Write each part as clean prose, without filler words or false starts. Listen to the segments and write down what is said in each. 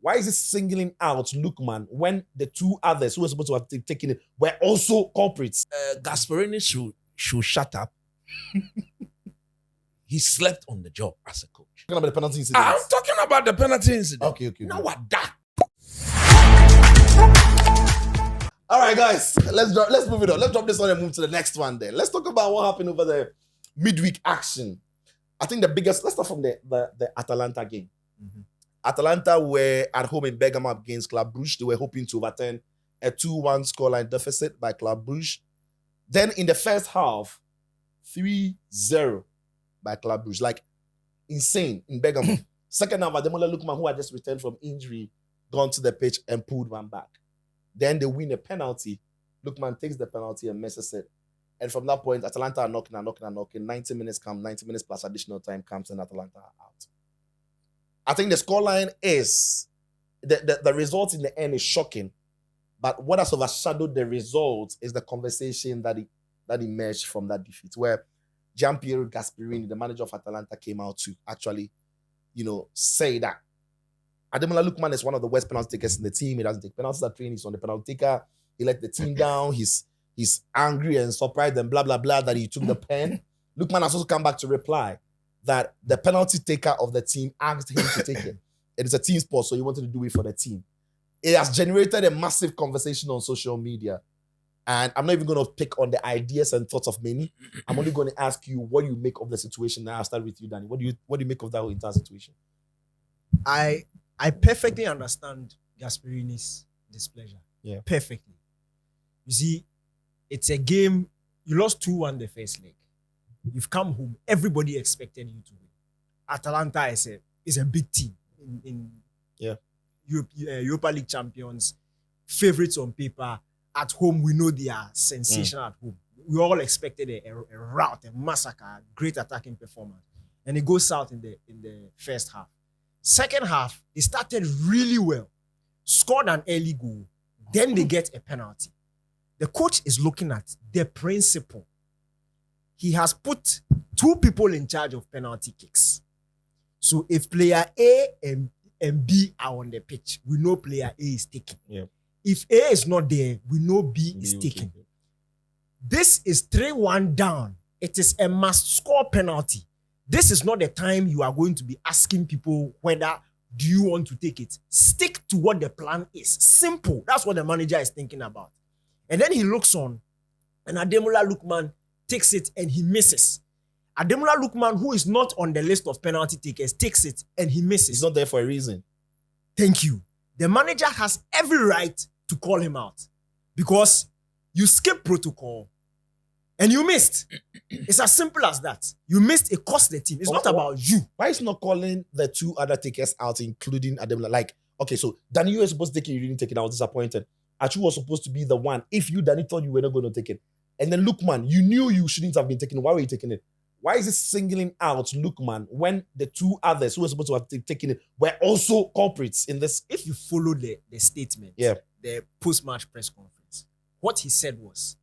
Why is it singling out Lookman when the two others who were supposed to have taken it were also culprits? Gasperini should shut up. He slept on the job as a coach. Talking about the penalty incident. I'm talking about the penalty incident. Okay. Now what that? All right, guys, let's move it on. Let's drop this one and move to the next one then. Let's talk about what happened over the midweek action. I think the biggest, let's start from the Atalanta game. Mm-hmm. Atalanta were at home in Bergamo against Club Brugge. They were hoping to overturn a 2-1 scoreline deficit by Club Brugge. Then in the first half, 3-0 by Club Brugge. Like, insane in Bergamo. Second half, Ademola Lookman, who had just returned from injury, gone to the pitch and pulled one back. Then they win a penalty. Lookman takes the penalty and misses it. And from that point, Atalanta are knocking. 90 minutes come, 90 minutes plus additional time comes, and Atalanta are out. I think the scoreline is, the result in the end is shocking. But what has overshadowed the result is the conversation that emerged from that defeat, where Gianpiero Gasperini, the manager of Atalanta, came out to actually, say that Ademola Lookman is one of the worst penalty takers in the team. He doesn't take penalties at training. He's on the penalty taker. He let the team down. He's angry and surprised and blah, blah, blah that he took the pen. Lookman has also come back to reply that the penalty taker of the team asked him to take it. It is a team sport, so he wanted to do it for the team. It has generated a massive conversation on social media. And I'm not even going to pick on the ideas and thoughts of many. I'm only going to ask you what you make of the situation. Now I'll start with you, Danny. What do you make of that whole entire situation? I perfectly understand Gasperini's displeasure. Yeah. Perfectly. You see, it's a game. You lost 2-1 the first leg. You've come home. Everybody expected you to win. Atalanta is a big team in Europa League champions, favorites on paper. At home, we know they are sensational at home. We all expected a rout, a massacre, a great attacking performance. And it goes south in the first half. Second half, they started really well, scored an early goal, then they get a penalty. The coach is looking at the principle. He has put 2 people in charge of penalty kicks. So if player A and B are on the pitch, we know player A is taking. Yeah. If A is not there, we know B is taking. This is 3-1 down. It is a must-score penalty. This is not the time you are going to be asking people whether do you want to take it. Stick to what the plan is. Simple. That's what the manager is thinking about. And then he looks on, and Ademola Lookman takes it and he misses. Ademola Lookman, who is not on the list of penalty takers, takes it and he misses. He's not there for a reason. Thank you. The manager has every right to call him out because you skipped protocol and you missed. It's as simple as that. You missed, it cost the team. It's not about you. Why is he not calling the 2 other takers out, including Ademola? Like, okay, so Danny, you were supposed to take it, you didn't take it. I was disappointed. Achu was supposed to be the one. If you, Danny, thought you were not going to take it. And then Lookman, you knew you shouldn't have been taking it. Why were you taking it? Why is it singling out Lookman when the 2 others who were supposed to have taken it were also culprits in this? If you follow the statement, the post-match press conference, what he said was,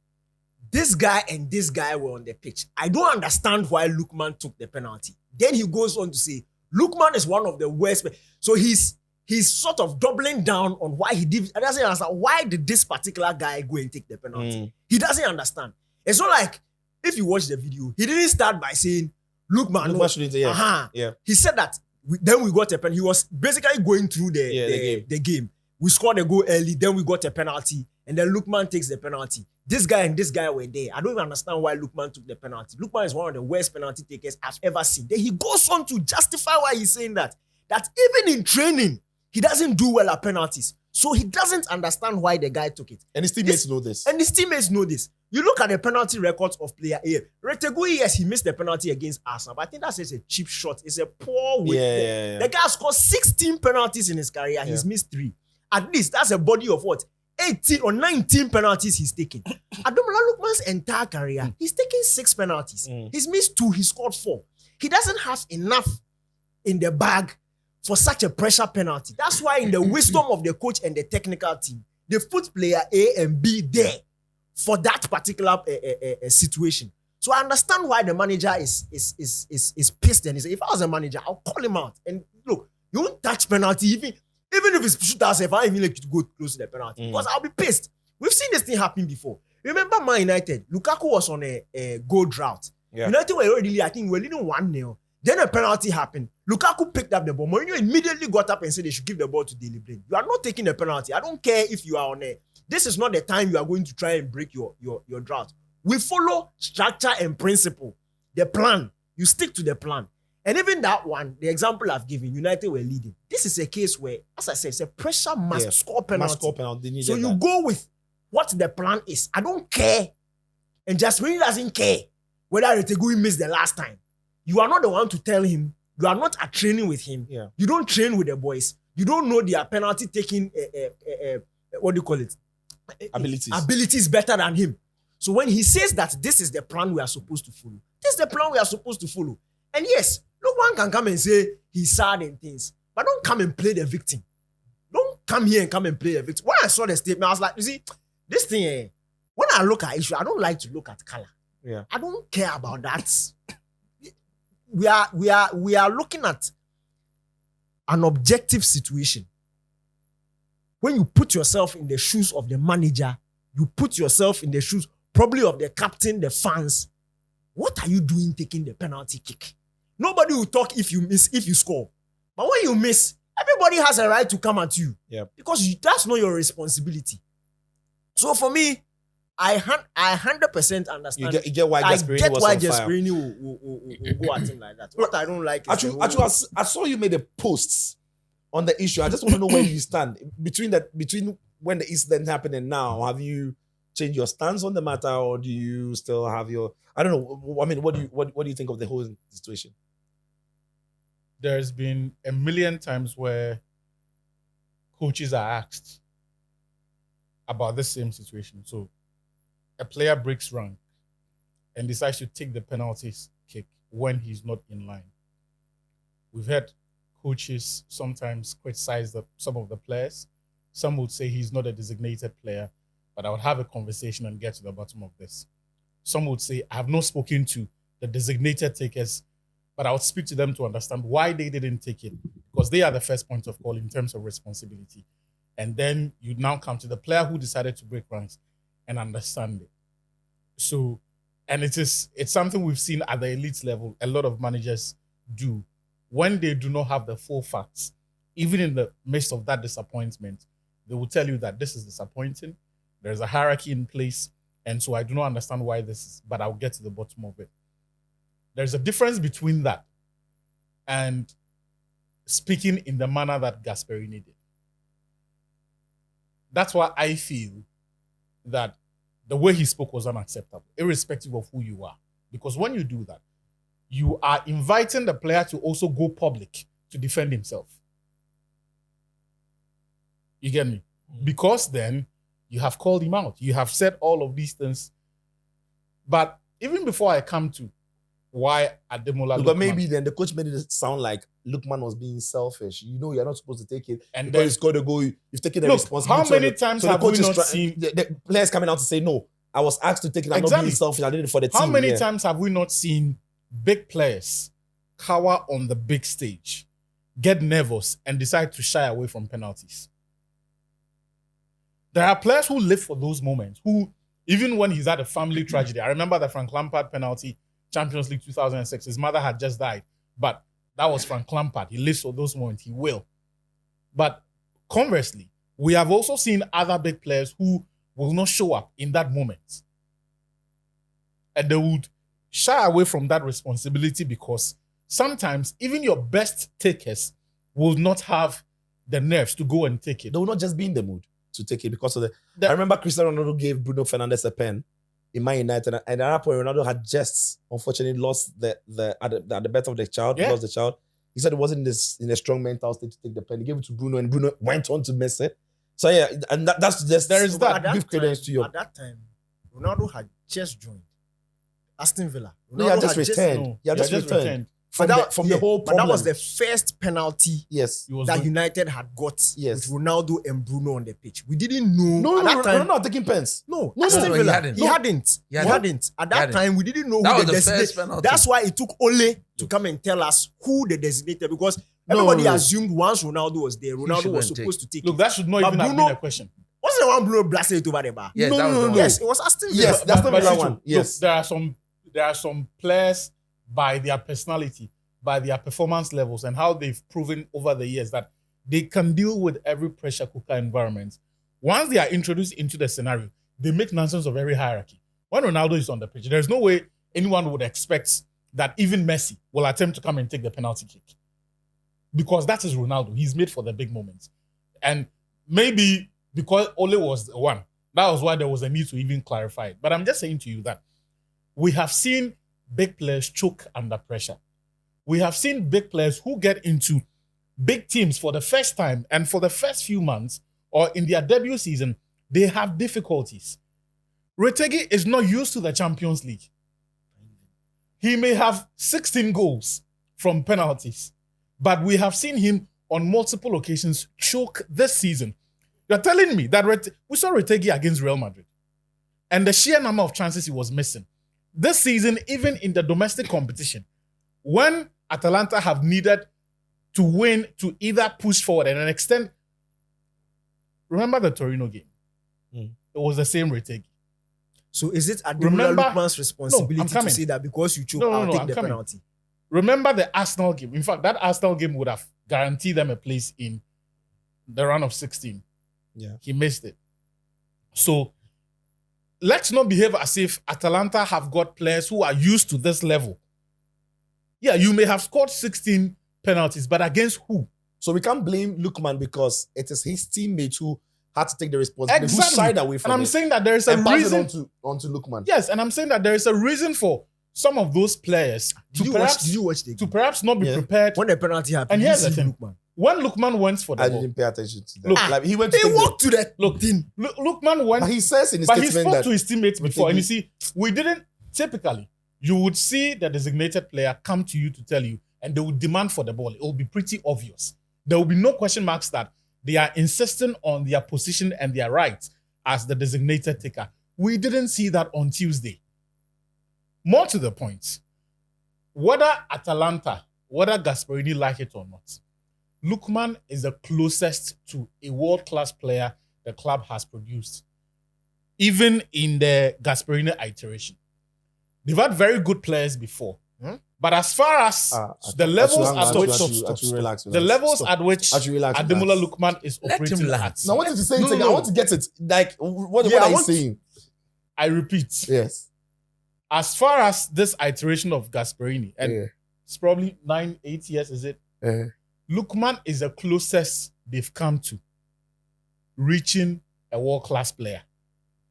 this guy and this guy were on the pitch. I don't understand why Lookman took the penalty. Then he goes on to say, Lookman is one of the worst. So he's sort of doubling down on why he did. He doesn't understand why did this particular guy go and take the penalty. He doesn't understand. It's not like if you watch the video, he didn't start by saying, Lookman shouldn't. He said that. Then we got a penalty. He was basically going through the game. We scored a goal early, then we got a penalty, and then Lookman takes the penalty. This guy and this guy were there. I don't even understand why Lookman took the penalty. Lookman is one of the worst penalty takers I've ever seen. Then he goes on to justify why he's saying that even in training, he doesn't do well at penalties. So he doesn't understand why the guy took it. And his teammates know this. And his teammates know this. You look at the penalty records of player A. Retegui, yes, he missed the penalty against Arsenal, but I think that's just a cheap shot. It's a poor way. The guy scored 16 penalties in his career. He's missed 3. At least that's a body of what? 18 or 19 penalties he's taken. Ademola Lookman's entire career, he's taken 6 penalties. He's missed 2, he scored 4. He doesn't have enough in the bag for such a pressure penalty. That's why in the wisdom of the coach and the technical team, they put player A and B there for that particular situation. So I understand why the manager is pissed and he said, if I was a manager, I'll call him out. And look, you won't touch penalty. Even if it's shoot ourselves, I even like to go close to the penalty because I'll be pissed. We've seen this thing happen before. Remember Man United? Lukaku was on a goal drought. Yeah. United were already, I think, we're leading 1-0. Then a penalty happened. Lukaku picked up the ball. Mourinho immediately got up and said they should give the ball to Daily Blind. You are not taking the penalty. I don't care if you are on a. This is not the time you are going to try and break your drought. We follow structure and principle. The plan. You stick to the plan. And even that one, the example I've given, United were leading. This is a case where, as I said, it's a pressure must score penalty. Must score penalty. So you go with what the plan is. I don't care. And Gasperini doesn't care whether Retegui missed the last time. You are not the one to tell him. You are not at training with him. Yeah. You don't train with the boys. You don't know their penalty taking, what do you call it? Abilities better than him. So when he says that this is the plan we are supposed to follow, this is the plan we are supposed to follow. And yes, no one can come and say he's sad and things, but don't come and play the victim. Don't come here and come and play the victim. When I saw the statement, I was like, you see, this thing, when I look at issue, I don't like to look at color. Yeah. I don't care about that. We are looking at an objective situation. When you put yourself in the shoes of the manager, you put yourself in the shoes probably of the captain, the fans. What are you doing taking the penalty kick? Nobody will talk if you miss, if you score. But when you miss, everybody has a right to come at you. Yeah. Because that's not your responsibility. So for me, I 100% understand. You get why Gasperini will go at him like that. What I don't like is actually, I saw you made a post on the issue. I just want to know where you stand between when the incident happened and now. Have you changed your stance on the matter, or do you still have your? I don't know. I mean, what do you think of the whole situation? There's been a million times where coaches are asked about the same situation. So a player breaks rank and decides to take the penalty kick when he's not in line. We've had coaches sometimes criticize some of the players. Some would say he's not a designated player, but I would have a conversation and get to the bottom of this. Some would say, I have not spoken to the designated takers, but I would speak to them to understand why they didn't take it, because they are the first point of call in terms of responsibility. And then you now come to the player who decided to break ranks and understand it. So, and it's something we've seen at the elite level, a lot of managers do. When they do not have the full facts, even in the midst of that disappointment, they will tell you that this is disappointing. There's a hierarchy in place. And so I do not understand why this is, but I'll get to the bottom of it. There's a difference between that and speaking in the manner that Gasperini did. That's why I feel that the way he spoke was unacceptable, irrespective of who you are. Because when you do that, you are inviting the player to also go public to defend himself. You get me? Because then you have called him out. You have said all of these things. But even before I come to why Ademola Lookman, but maybe then the coach made it sound like Lookman was being selfish. You know, you're not supposed to take it. And but then it's got to go. You've taken the look, responsibility. how many times have we not seen the players coming out to say, no, I was asked to take it. I'm not Exactly. being selfish. I did it for the team. How many times have we not seen big players cower on the big stage, get nervous, and decide to shy away from penalties? There are players who live for those moments, who, even when he's had a family tragedy, I remember the Frank Lampard penalty, Champions League 2006, his mother had just died, but that was Frank Lampard. He lives for those moments. He will. But conversely, we have also seen other big players who will not show up in that moment. And they would shy away from that responsibility because sometimes even your best takers will not have the nerves to go and take it. They will not just be in the mood to take it because of I remember Cristiano Ronaldo gave Bruno Fernandes a pen in Man United, and at that point Ronaldo had just unfortunately lost at the birth of the child. Yeah. Lost the child. He said it wasn't in a strong mental state to take the pen. He gave it to Bruno, and Bruno went on to miss it. So yeah, and that's just There is that. Give credence to you. At that time, Ronaldo had just joined Aston Villa. No, he had just had returned. He had just returned. From the whole But problem. that was the first penalty Yes. that United had got Yes. with Ronaldo and Bruno on the pitch. We didn't know No, at that time. Ronaldo not taking pens. No, No, Aston no, he Villa. hadn't. He hadn't. He He hadn't. hadn't. At that hadn't. time, we didn't know That who was the the first designated. penalty. That's why it took Ole to come and tell us who the designated, because Everybody no. assumed once Ronaldo was there, Ronaldo was shouldn't supposed to take Look, it. that should not But even have Bruno- been a question. Wasn't the one Bruno blasted it over the bar? Yes, No, that was no, the no, one. Yes, it was Aston Villa. Yes, that's not But that Chicho, one. look, Yes. there are some players by their personality, by their performance levels, and how they've proven over the years that they can deal with every pressure cooker environment. Once they are introduced into the scenario, they make nonsense of every hierarchy. When Ronaldo is on the pitch, there's no way anyone would expect that even Messi will attempt to come and take the penalty kick. Because that is Ronaldo. He's made for the big moments. And maybe because Ole was the one, that was why there was a need to even clarify it. But I'm just saying to you that we have seen big players choke under pressure. We have seen big players who get into big teams for the first time and for the first few months or in their debut season, they have difficulties. Retegi is not used to the Champions League. He may have 16 goals from penalties, but we have seen him on multiple occasions choke this season. You're telling me that we saw Retegi against Real Madrid and the sheer number of chances he was missing. This season, even in the domestic competition, when Atalanta have needed to win to either push forward and extend. Remember the Torino game? It was the same Retegi. So is it Ademola Remember- Lookman's responsibility I'm to coming. say that because you choke, No, I'll take I'm the coming. penalty? Remember the Arsenal game. In fact, that Arsenal game would have guaranteed them a place in the round of 16. Yeah. He missed it. So let's not behave as if Atalanta have got players who are used to this level. Yeah, you may have scored 16 penalties, but against who? So we can't blame Lookman because it is his teammates who had to take the responsibility, who Exactly. shied away from And I'm it. saying that there is a And pass it reason. onto Lookman. Yes, and I'm saying that there is a reason for some of those players Did to you perhaps watch the to game? perhaps not be Yeah. prepared. When the penalty happened, And did here's you the see thing. Lookman? When Lookman went for the I ball, didn't pay attention to that. Look, like he went to They take the, walked to that look, thing. Lookman went. but he says in his But he statement spoke that to his teammates before, and you Retegi- see, we didn't typically. You would see the designated player come to you to tell you, and they would demand for the ball. It will be pretty obvious. There will be no question marks that they are insisting on their position and their rights as the designated taker. We didn't see that on Tuesday. More to the point, whether Atalanta, whether Gasperini like it or not, Lookman is the closest to a world-class player the club has produced, even in the Gasperini iteration. They've had very good players before. But as far as the levels at which relax. the levels at which Actually, relax. Ademola Lookman is Let him operating relax. at, Now, I wanted to say it No, again. no. I want to get it. Like, what Yeah, are I you want- saying? I repeat, Yes. as far as this iteration of Gasperini, and Yeah. it's probably 9-8 years, is it? Lookman is the closest they've come to reaching a world-class player.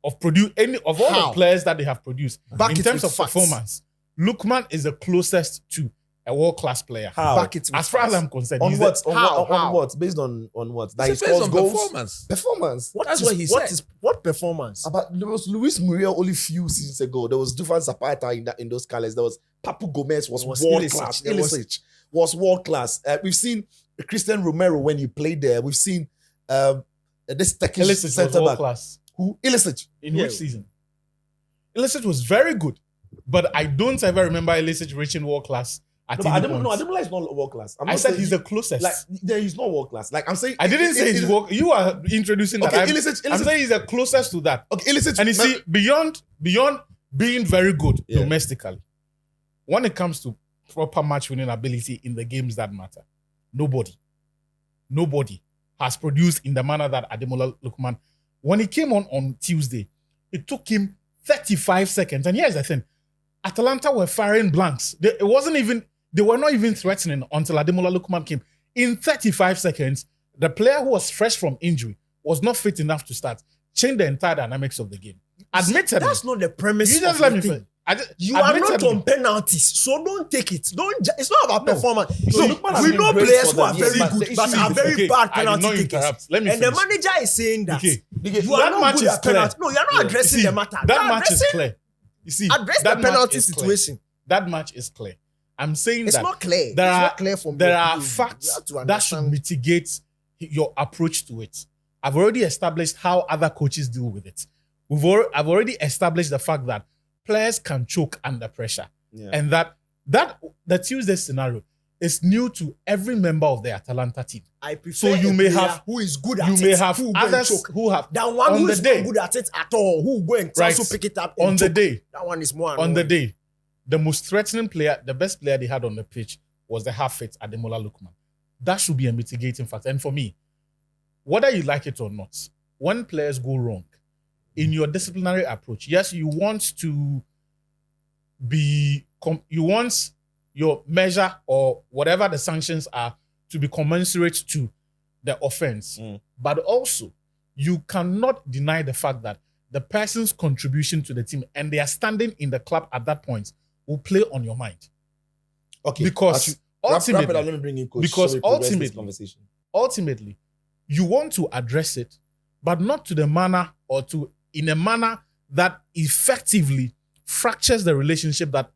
Of all How? the players that they have produced, Back in it terms with of facts. performance, Lookman is the closest to a world-class player. How? Back it with As far as facts. I'm concerned, On he's what? the- On what? Based on what? That he It's based scores on goals? performance. Performance. That's what he said. What performance? But there was Luis Muriel only few seasons ago. There was Dufan Zapata in those colors. There was Papu Gomez was There was world Ilicic. class. There was- Ilicic was world class. We've seen Christian Romero when he played there. We've seen this Turkish Ilicic was centre back. world-class. Who? Ilicic. In Yeah. which season? Illicit was very good, but I don't ever remember Illicit reaching world class at No, but any Ademola point. is not world class. I said he's the closest. like yeah, he's not world class. Like I'm saying, I didn't say he's world. You are introducing Okay, that. Illicit. I'm saying he's the closest to that. Okay, Illicit. And you see, beyond being very good Yeah. domestically, when it comes to proper match winning ability in the games that matter, nobody has produced in the manner that Ademola Lookman. When he came on Tuesday, it took him 35 seconds. And here's the thing: Atalanta were firing blanks. They were not even threatening until Ademola Lookman came. In 35 seconds, the player who was fresh from injury was not fit enough to start. Changed the entire dynamics of the game. Admittedly, That's not the premise. you just of let the me thing. finish. You are not Admittedly- on penalties, so don't take it. It's not about No. performance. So So Lookman has we been know great players for who are them. very Yes, but good, the but issue are is- very okay, bad I did penalty not takers. interrupt. Let me And the finish. manager is saying that Okay. you are That not match good is at penalty. clear. No, you're not addressing See, the matter. that You're match is addressing- clear. You see, Address the that match penalty is clear. situation. That match is clear. I'm saying It's that not clear. there It's are not clear from there your are view. facts You have to that should understand. mitigate your approach to it. I've already established how other coaches deal with it. I've already established the fact that players can choke under pressure, Yeah. and that the Tuesday scenario is new to every member of the Atalanta team. I prefer So you a may player have- who is good at You it. may have who will go and others choke. who have Than one on who the is day. not good at it at all, who will go and Right. also pick it up and On the choke. day. That one is more On the annoying. day, the most threatening player, the best player they had on the pitch was the half-fit Ademola Lookman. That should be a mitigating factor. And for me, whether you like it or not, when players go wrong in your disciplinary approach, yes, you want to you want your measure or whatever the sanctions are to be commensurate to the offense. But also, you cannot deny the fact that the person's contribution to the team and their standing in the club at that point will play on your mind. Okay. Because wrap it ultimately, up, let me bring in coach. because so we progress this ultimately- conversation. ultimately, you want to address it, but not to the manner or in a manner that effectively fractures the relationship that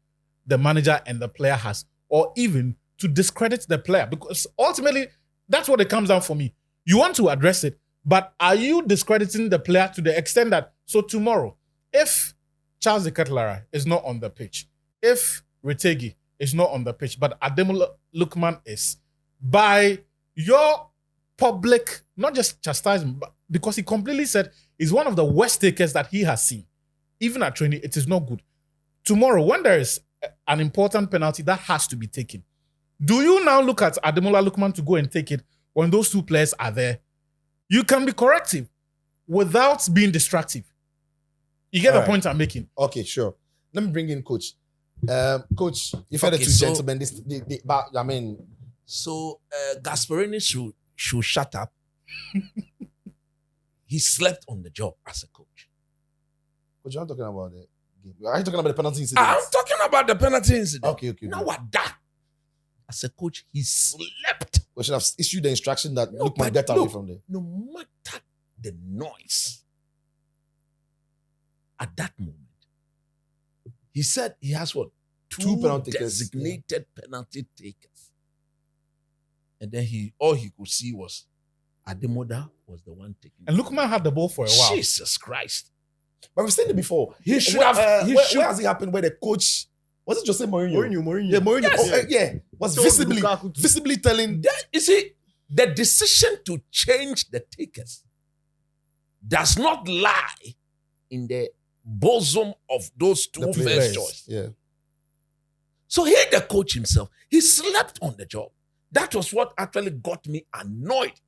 the manager and the player has, or even to discredit the player. Because ultimately, that's what it comes down for me. You want to address it, but are you discrediting the player to the extent that, so tomorrow, if Charles de Ketelaere is not on the pitch, if Retegi is not on the pitch, but Ademola Lookman is, by your public, not just chastisement, but because he completely said he's one of the worst takers that he has seen. Even at training, it is not good. Tomorrow, when there is an important penalty that has to be taken, do you now look at Ademola Lookman to go and take it when those two players are there? You can be corrective without being destructive. You get All the right. point I'm making? Okay, sure. Let me bring in coach. Coach, you've heard the Okay, two so- gentlemen. But I mean, So Gasperini should shut up. He slept on the job as a coach. coach, you're not talking about the game. Are you talking about the penalty incident? I'm talking about the penalty incident. Okay. Now what that? As a coach, he slept. We should have issued the instruction that No, Lookman but get away look, from there. No matter the noise, at that moment, he said he has what? Two penalty takers, designated penalty takers. And then all he could see was Ademola was the one taking. And Lookman had the ball for a while. Jesus Christ. But we've said it before. He should Where- have. where has it happened where the coach, was it Jose Mourinho? Mourinho. Yeah, Mourinho. Yes. Was Told visibly Lukaku to- visibly telling You see, the decision to change the takers does not lie in the bosom of those two the first players. choice. Yeah. So here the coach himself, he slept on the job. That was what actually got me annoyed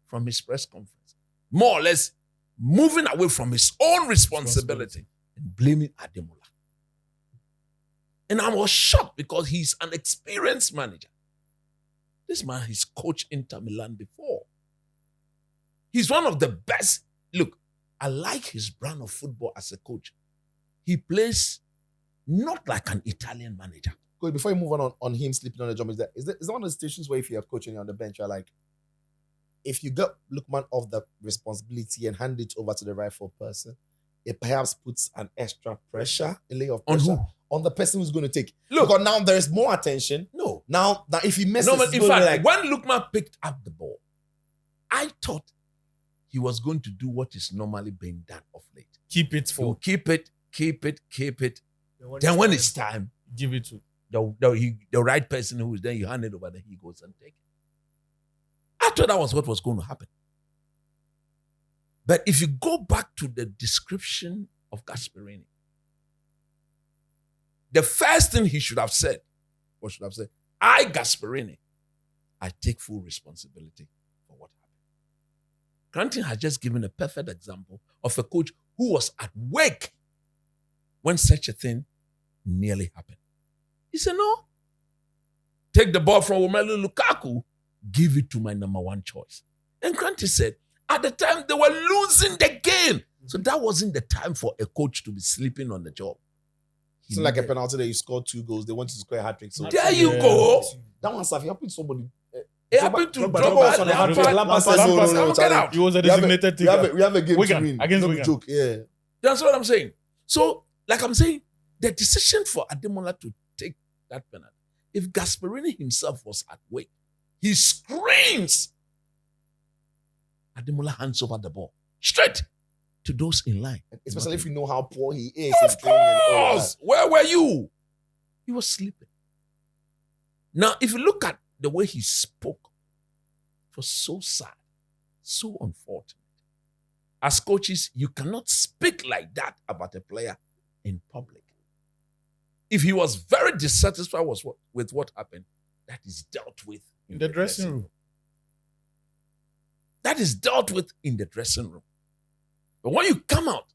from his press conference. More or less moving away from his own responsibility and blaming Ademola. And I was shocked because he's an experienced manager. This man has coached Inter Milan before. He's one of the best. Look, I like his brand of football as a coach. He plays not like an Italian manager. Coach, before you move on him sleeping on the job, is that one of the situations where if you're coaching on the bench, you're like, if you get Lookman off the responsibility and hand it over to the rightful person, it perhaps puts an extra pressure, a layer of On pressure who? on the person who's going to take. Look. Because now there is more attention. No. Now if he messes, No, but it's in gonna be fact, when Lookman picked up the ball, I thought he was going to do what is normally being done of late. Keep it He'll for, keep it. Then when it's time, give it to. the right person who is there, you hand it over, then he goes and take it. I thought that was what was going to happen. But if you go back to the description of Gasperini, the first thing he should have said, I, Gasperini, I take full responsibility for what happened. Granting has just given a perfect example of a coach who was at work when such a thing nearly happened. He said, no. Take the ball from Romelu Lukaku, give it to my number one choice. And Granty said, at the time they were losing the game. So that wasn't the time for a coach to be sleeping on the job. He it's like a needed- penalty that you scored 2 goals, they want you to score a hat-trick. So There you Yeah. go. that one stuff, you happened to somebody. It happened to Drogba Drogba. was on the hat-trick. Lampard said, no, Get Charlie. out. He was a We have designated we have taker. we have a game Wigan, to win. against Don't Wigan. joke. Yeah. That's what I'm saying. So, like I'm saying, the decision for Ademola to take that penalty, if Gasperini himself was at work, he screams. Ademola hands over the ball straight to those in line. Especially if you know how poor he is. Of in training and all course. Where were you? He was sleeping. Now, if you look at the way he spoke was so sad, so unfortunate. As coaches, you cannot speak like that about a player in public. If he was very dissatisfied with what happened, that is dealt with in the dressing room. That is dealt with in the dressing room. But when you come out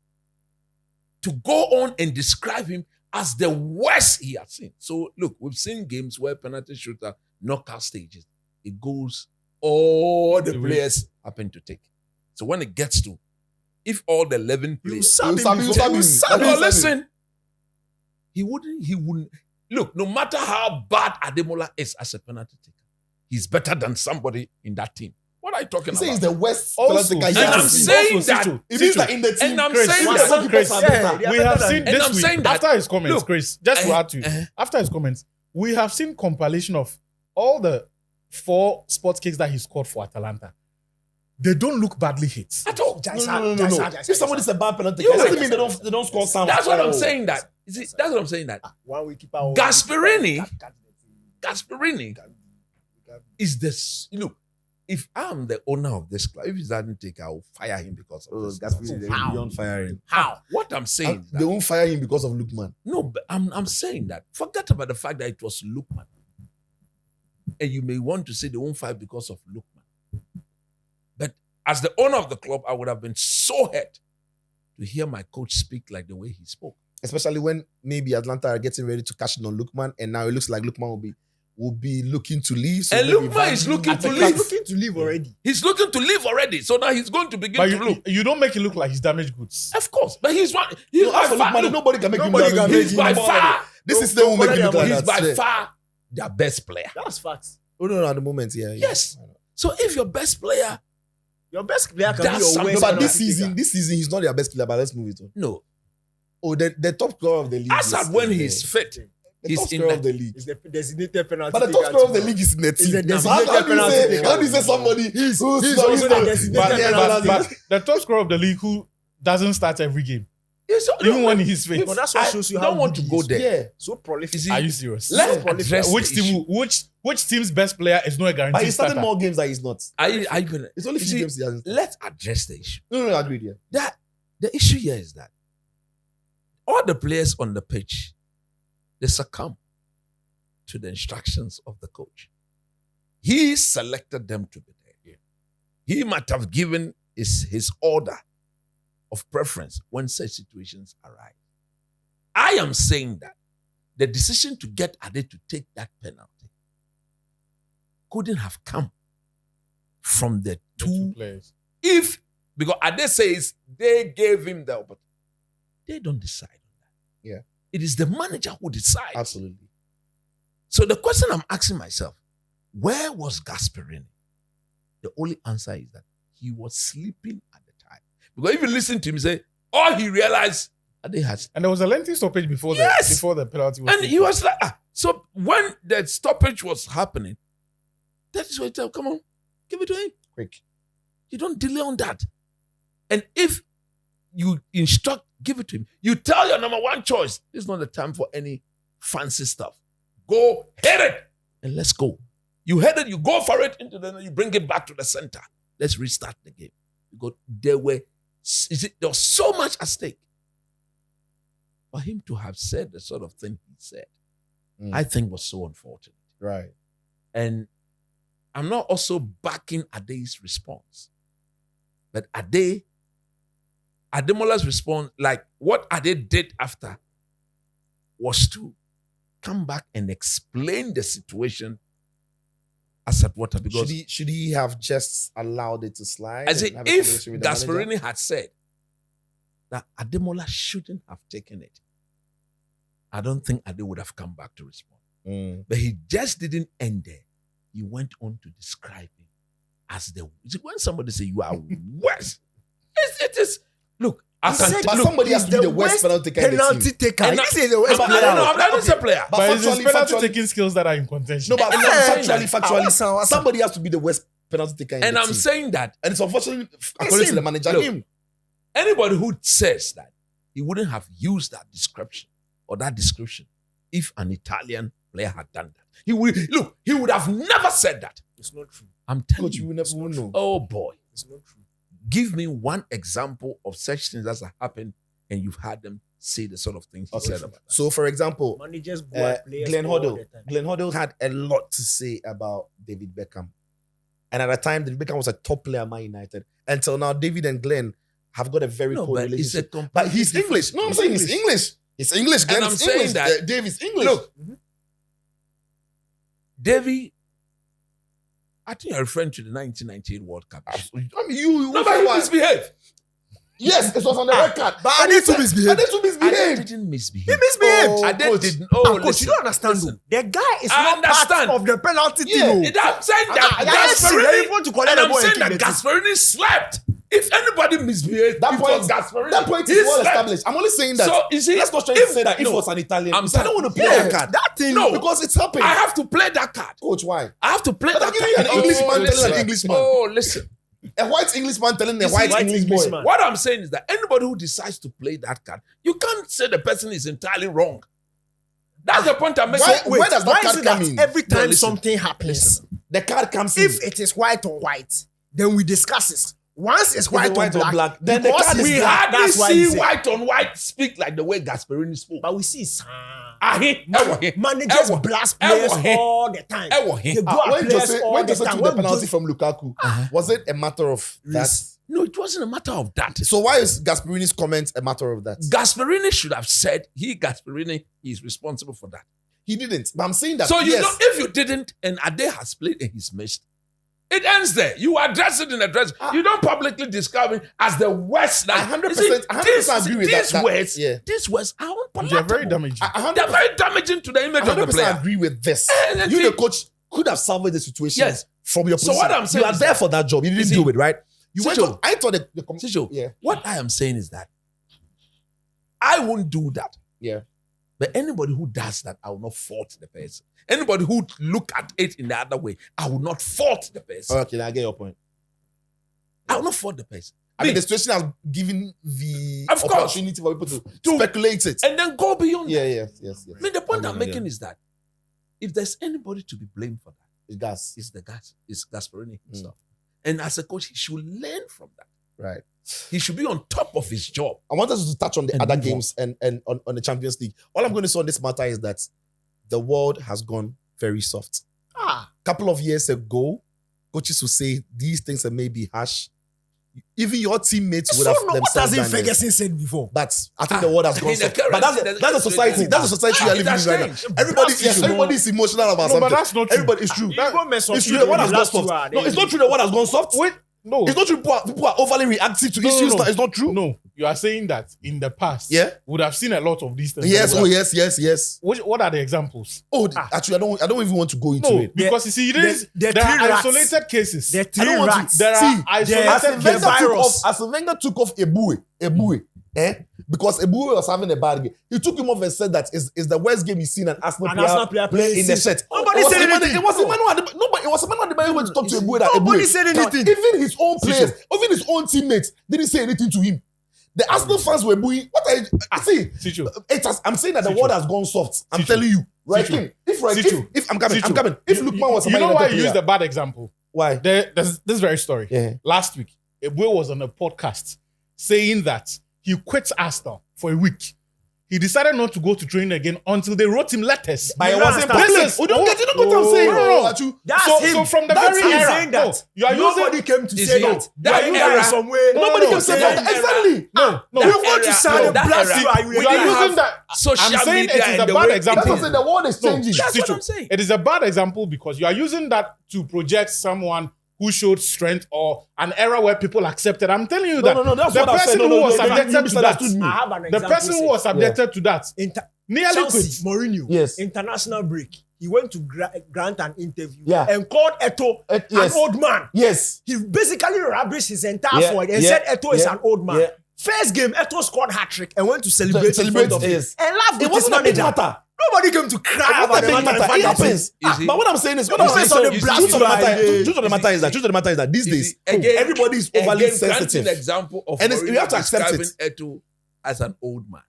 to go on and describe him as the worst he has seen. So look, we've seen games where penalty shooter knockout stages, it goes, all the players happen to take. So when it gets to, if all the 11 players, listen, he wouldn't. Look, no matter how bad Ademola is as a penalty taker, he's better than somebody in that team. What are you talking about? He's the worst also, penalty and I'm saying that it means that in the team, and I'm saying that we have seen this week, after his comments, look, Chris, just to add to you, after his comments, we have seen compilation of all the 4 sports kicks that he scored for Atalanta. They don't look badly hit. At all. No. If somebody's a bad penalty, it doesn't mean they don't score some. That's what I'm saying. That's what I'm saying. That Gasperini is this. If I'm the owner of this club, if he doesn't take, I will fire him because of this. Gasperini, they won't fire him. How? What I'm saying, they won't fire him because of Lookman. No, but I'm saying that. Forget about the fact that it was Lookman. And you may want to say they won't fire because of Lookman. But as the owner of the club, I would have been so hurt to hear my coach speak like the way he spoke. Especially when maybe Atlanta are getting ready to cash in on Lookman, and now it looks like Lookman will be looking to leave. So and Lookman is looking to leave. He's looking to leave already. He's looking to leave already. So now he's going to begin to look. You don't make it look like he's damaged goods. Of course. But he's one. He's by far. Nobody can make him damaged. He's by far. This is the one making him look like He's that. by far their best player. That's facts. Oh, no, at the moment, yeah. Yes. So if your best player can be your That's worst. But this season, he's not their best player, but let's move it on. no, Oh, the top scorer of the league. as at when he's fit, the top he's in scorer the- of the league. Is the designated penalty. But the top scorer of the league is in the He's team. a designated How do penalty you say? taker. How do you say somebody He's who's also the designated penalty But the top scorer of the league who doesn't start every game, It's- even when he's fit. But that's what shows you I how don't want to good go he is. there. Yeah, So prolific. You see, Are you serious? let's So address Which the team? issue. Which team's best player is not a but guaranteed he's starting starter? more games that he's not. It's only You few see, games he hasn't. let's address the issue. No, agreed. Yeah. That the issue here is that all the players on the pitch, they succumb to the instructions of the coach. He selected them to be there. He might have given his order of preference when such situations arise. I am saying that the decision to get Ade to take that penalty couldn't have come from the two players. because Ade says they gave him the opportunity. They don't decide on that. Yeah. It is the manager who decides. Absolutely. So the question I'm asking myself, where was Gasperini? The only answer is that he was sleeping at the time. Because if you listen to him say, all he realized Ade has. And there was a lengthy stoppage before Yes! the penalty was And taken. he was like, so when the stoppage was happening, that is what I tell, come on, give it to him. Quick. You don't delay on that. And if you instruct, give it to him. You tell your number one choice, this is not the time for any fancy stuff. Go, hit it, and let's go. You hit it, you go for it, you bring it back to the center. Let's restart the game. Because there was so much at stake. For him to have said the sort of thing he said, I think was so unfortunate. Right. And I'm not also backing Ade's response. But Ademola's response, like what Ade did after, was to come back and explain the situation as at water. Because Should he have just allowed it to slide? as and have a if conversation with the manager? Gasperini had said that Ademola shouldn't have taken it, I don't think Ade would have come back to respond. But he just didn't end there. He went on to describe him as when somebody say you are worse, it is. Look, But somebody has to be the worst penalty taker in the penalty team. taker. And This is the worst I'm not a player. But it's his factually- penalty factually- taking skills that are in contention. No, but factually, What's somebody has to be the worst penalty taker in And the I'm team. saying that And it's unfortunately, according to the manager, Look, him. anybody who says that he wouldn't have used that description if an Italian player had done that. He would have never said that. It's not true. I'm telling Coach, you you. will never know. Oh boy. It's not true. Give me one example of such things that have happened and you've had them say the sort of things he said about that. So, for example, Managers go at players Glenn all Hoddle. the time. Glenn Hoddle had a lot to say about David Beckham. And at the time, David Beckham was a top player at Man United. Until now, David and Glenn have got a very cool but it's a relationship. But he's English. No, I'm saying he's English. He's English. Glenn I'm is saying English. that- Dave is English. Look, Davy, I think you're referring to the 1998 World Cup. I mean, you No, but he misbehaved. Yes, it was on the record. But And I need he to said- misbehave. and he to I misbehave. didn't misbehave. He misbehaved. Oh, I coach. didn't. Coach, Listen, you don't understand. listen. The guy is I not understand. part of the penalty Yeah, team. I'm saying that yes, they want to collect and the I'm ball and saying that kick the Gasperini slept. If anybody misbehaved, That it point, was Gasperini. that point He is well slept. established. I'm only saying that. So, you see, let's not try to if- say that if no, it was an Italian. I'm I don't want to play Yeah, that card. that thing. No. Because it's happened. I have to play that card. Coach, why? I have to play But that I'm giving card. you an Englishman telling listen. an Englishman. Oh, listen. A white Englishman telling a You see, white white English boy. Englishman. What I'm saying is that anybody who decides to play that card, you can't say the person is entirely wrong. That's the point I'm making. Where does that why card is it come that in? every time listen. something happens, The card comes in. if it is white on white, then we discuss it. Once it's white, white on on black, black, then the because card it's is We black. black, hardly that's why see he's white on white speak like the way Gasperini spoke. But we see Managers managers blast players all the time. They go at When players Jose all when the Jose time. took the When penalty Jose- from Lukaku, was it a matter of that? Yes. No, it wasn't a matter of that. So why is Gasperini's comment a matter of that? Gasperini should have said Gasperini is responsible for that. He didn't. But I'm saying that. So you yes, know, if you didn't, and Ade has played and he's missed, it ends there. You address it in a dress. You don't publicly describe it as the worst. I 100% agree with these that. words, Yeah. these words are They're very unpalatable. damaging. They're very damaging to the image of the 100% player. agree with this. And You, the the coach, could have salvaged the situation Yes. from your So position. what I'm saying you are is there that- for that job. You didn't see, do it, right? You went Sicho, on. I thought the Sicho, yeah. what I am saying is that I won't do that. Yeah. But anybody who does that, I will not fault the person. Anybody who look at it in the other way, I will not fault the person. Okay, I get your point. I will not fault the person. I mean, the situation has given the Of course. opportunity for people to speculate it. And then go beyond Yeah, that. yes. I mean, the point I'm Yeah. making is that if there's anybody to be blamed for that, It's gas. it's Gasperini himself. And as a coach, he should learn from that. Right. He should be on top of his job. I want us to touch on the And other move on. games and on the Champions League. All I'm going to say on this matter is that the world has gone very soft. Couple of years ago, coaches would say these things may be harsh. Even your teammates would have what themselves has done this. Ferguson said before? But I think the world has gone in the soft. current- But that's the society. That's the society we are It living has in right now. changed. Everybody is emotional about No, something. but that's not true. Everybody, it's true. You go mess up It's true. with The world has the gone last two soft. are No, it's not true. The world has gone soft. Wait, no. It's not true. People are overly reactive to issues. no. It's not true. No, you are saying that in the past, Yeah. would have seen a lot of these things. Yes. Would Oh, have- yes. What are the examples? Oh, actually, I don't even want to go into No, it. because you see, there the are three rats. isolated cases. The I three don't want to- rats. There See, are isolated the cases. virus. As Wenger took off Ebue, because Ebue was having a bad game. He took him off and said that is the worst game he's seen an Arsenal player play in the shirt. Nobody It was said Emmanuel- anything. It was Emmanuel Adebayo who went to talk to Ebue that Nobody Ebue. said anything. Even his own players, even his own teammates didn't say anything to him. The Arsenal fans were booing. What are you see? Sicho. I'm saying that the Sicho. world has gone soft. I'm Sicho. telling you. Right Sicho. in. If I'm coming. Sicho. If Lookman was a You Man know why United you used player, the bad example? why? There's this very story. Yeah. Last week, Ebue was on a podcast saying that he quit Arsenal for a week. He decided not to go to training again until they wrote him letters. But it You wasn't understand? public. You don't get what I'm saying. No. That's So him. from the That's very him era, saying that. no, you are Nobody using. came to You say see, that. that You era- guys somewhere. Nobody can say say that. Exactly. No. You want to sign a that blast era- you are You are have using that. social I'm saying media it is and a the bad way example. That's what I'm saying. The world is changing. That's what Sicho, I'm saying. It is a bad example because you are using that to project someone who showed strength or an era where people accepted. I'm telling you that No, that's the what I said. person No, who was you subjected to that, misunderstood me. I have an the example. person who was subjected to that, nearly Chelsea, quit. Mourinho, Yes. international break. He went to grant an interview Yeah. and called Eto'o Yes. an old man. Yes. He basically rubbished his entire Yeah, forward and yeah, said Eto'o is yeah, an old man. yeah. First game, Eto'o scored hat-trick and went to celebrate in Celebrate, front of him. yes. And laughed It with his wasn't a big manager. matter. Nobody came to cry It about wasn't a the big matter. matter. It happens. You see- But what I'm saying is, You see- truth of the black matter guy, truth of the matter is that these You days, see, again, everybody is overly again, granting sensitive. the example of And it's- we Mourinho have to accept it. describing Eto'o as an old man.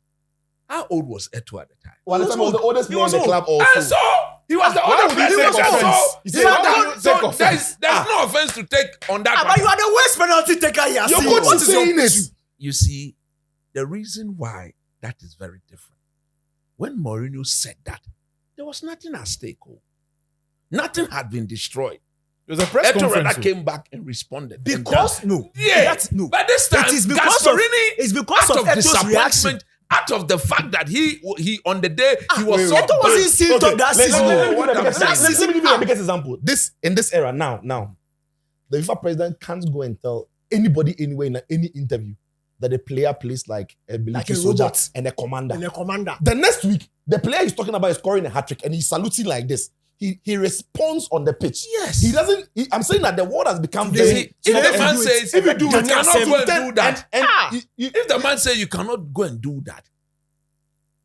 How old was Eto'o at the time? Well, at the time, he was the oldest He player in was the old. club And also. so He was the Why other would he person. take offense? He said, why would he take So offense? there's no offense to take on that. But you are the worst penalty taker here. Your See, coach what is is your saying issue? it. You see, the reason why that is very different. When Mourinho said that, there was nothing at stake. Nothing had been destroyed. It was a press Eto conference. Reda came back and responded. Because And no, yeah, that's no. but this time, It is because of- Gasperini, it's because out of of Eto's disappointment, reaction. out of the fact that he on the day he was so Eto wasn't seen Okay, top that let- season. let- let me What give you the I'm biggest- saying. let me give you the biggest example. In this era now, the FIFA president can't go and tell anybody anywhere in any interview that the player plays like a military soldier robot. and a commander. And the commander. The next week, the player he's talking about is scoring a hat trick and he's saluting like this. He responds on the pitch. Yes. He doesn't. I'm saying that the world has become You very. see, if the man do it. says If you do you it, cannot then- go and do that, and if the man says you cannot go and do that,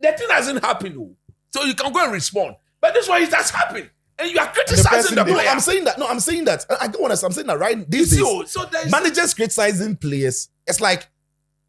the thing hasn't happened. Oh. So you can go and respond. But this one, it has happened. And you are criticizing the no, player. I'm saying that. No, I'm saying that. I don't want to. I'm saying that right You these see, days. oh, so there is Managers criticizing players. It's like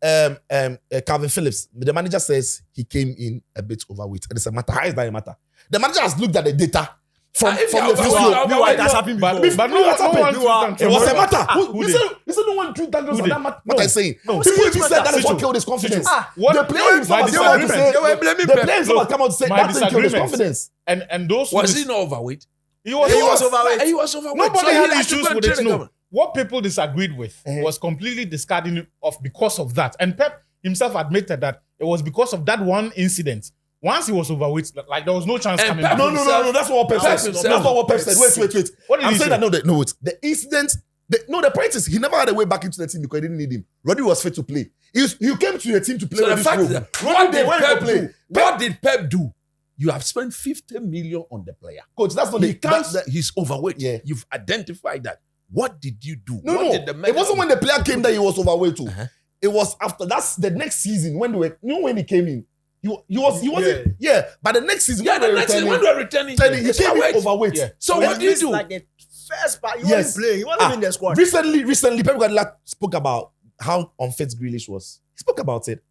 Calvin Phillips. The manager says he came in a bit overweight. And it's a matter. How is that a matter? The manager has looked at the data from if the you are physio. overweight, Meanwhile, that's happened But before. no What's happened? one It was a matter. Who You did? said no one drew tangles Who on did? that matter. No. What I'm saying. No. People even said that is what Situ. killed his confidence. What The player himself my has come out to disagreement- say. The player himself has come out to say My that thing killed his disagreement- confidence. And those was who he not overweight? he was, He was overweight. He was overweight. Nobody So he had to issues go and with it. train No. them. What people disagreed with was completely discarding it off because of that. And Pep himself admitted that it was because of that one incident. Once he was overweight, like there was no chance And coming Pep back. No. That's not what Pep Pep said. himself- That's not what Pep said. Wait. What did I'm he saying say? that no. The incident. The point is he never had a way back into the team because he didn't need him. Rodri was fit to play. He came to the team to play So with the this fact role. that Rodri what they did went to Pep play. do? What did Pep do? You have spent 50 million on the player. Coach, that's not He can't. that- He's overweight. Yeah. You've identified that. What did you do? No. What did the It wasn't when the player came that he was overweight too. Uh-huh. It was after. That's the next season when they were. When he came in, he wasn't. Yeah. But the next season, Yeah, the next thing when we are returning, he he's came in overweight. overweight. Yeah. So He what do you missed do? Like the first part, he Yes. wasn't playing. He wasn't in the squad. Recently, Pep Guardiola spoke about how unfit Grealish was. He spoke about it,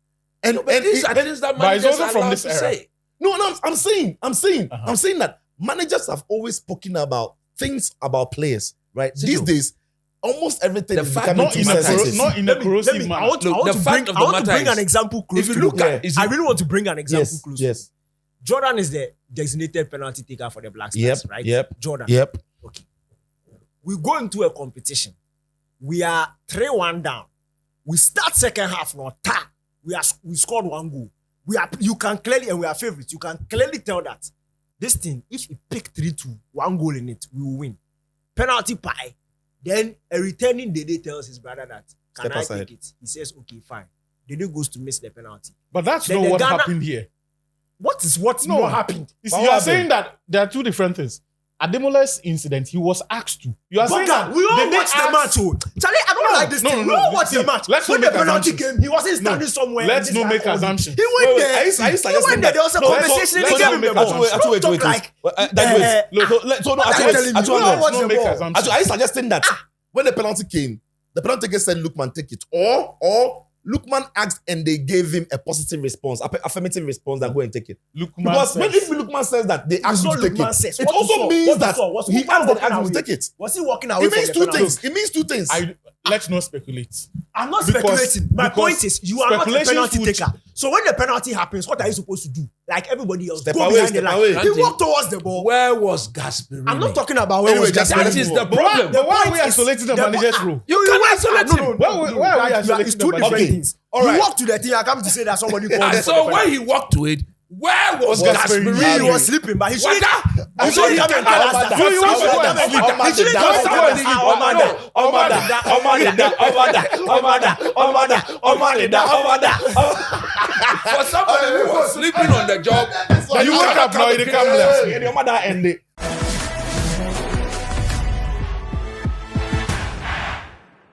and But these are things that but it's managers also are from allowed this to era. say. No, I'm saying Uh-huh. I'm saying that managers have always spoken about things about players, right? Sijo. These days, almost everything The is fact- becoming Not too in a sensitive. not in a corrosive manner. I want Look, the to fact bring, of the I want to matter bring is, an example close If you to look the- at, is I really want to bring an example Yes, close. yes, Jordan is the designated penalty taker for the Black Stars, right? yep. Jordan. Yep. Okay. We go into a competition. We are 3-1 down. We start second half now. We scored 1 goal. You can clearly, and we are favorites. You can clearly tell that this thing, if we pick 3-2, 1 goal in it, we will win. Penalty pie. Then a returning Dede tells his brother that, can Step I aside. take it? He says, okay, fine. Dede goes to miss the penalty. But that's Then not the what Ghana- happened here. What's No. not happened? You But see, what you are happened? saying that there are two different things. Ademola's incident, he was asked to. You are saying that We all they watched the asked- match. Oh. Charlie, I don't No, like this no, thing. no, We all no. watched the See, match. let's When not the make penalty assumptions. came, he wasn't standing somewhere. Let's and not this make guy called him. assumptions. He went Wait, there. are you suggesting He went there. There was a No, conversation. let's They gave not him the make ball. assumptions. Wait. Don't talk like, Look, what are you telling me? actually, We all watched Let's the not make ball. assumptions. are you suggesting that when the penalty came, the penalty taker said, Lookman, take it? Or Lookman asked and they gave him a positive response, affirmative response that go and take it? Lookman Because when says- if Lookman says that they asked you It's to not take Lookman it, says. it What you also saw? means What you that saw? Was he Lookman asked and walking asked him to away? take it. Was he walking away It from means the two penalty? things. It means two things. let's not speculate. I'm not Because- speculating. My because point is, you are not a speculations penalty would- taker. So when the penalty happens, what are you supposed to do? Like everybody else, Step go away, behind the step line. away. He walked towards the ball. Where was Gasperini? I'm not talking about where Anyway, was just Gasperini. That is the But problem. But why are point we is- isolating the the- manager's role? You can isolate him. Why are we isolating It's the two manager's different Okay. things. All You right. walk to the thing, I come to say that somebody called And him. so when he walked to it, where was Gasperini? Gasperini? He was sleeping, but he shouldn't. He He shouldn't come and tell us that. You want to go and sleep? He shouldn't come and tell us For somebody who was sleeping on the job, You wake up now, you come left. Your mother and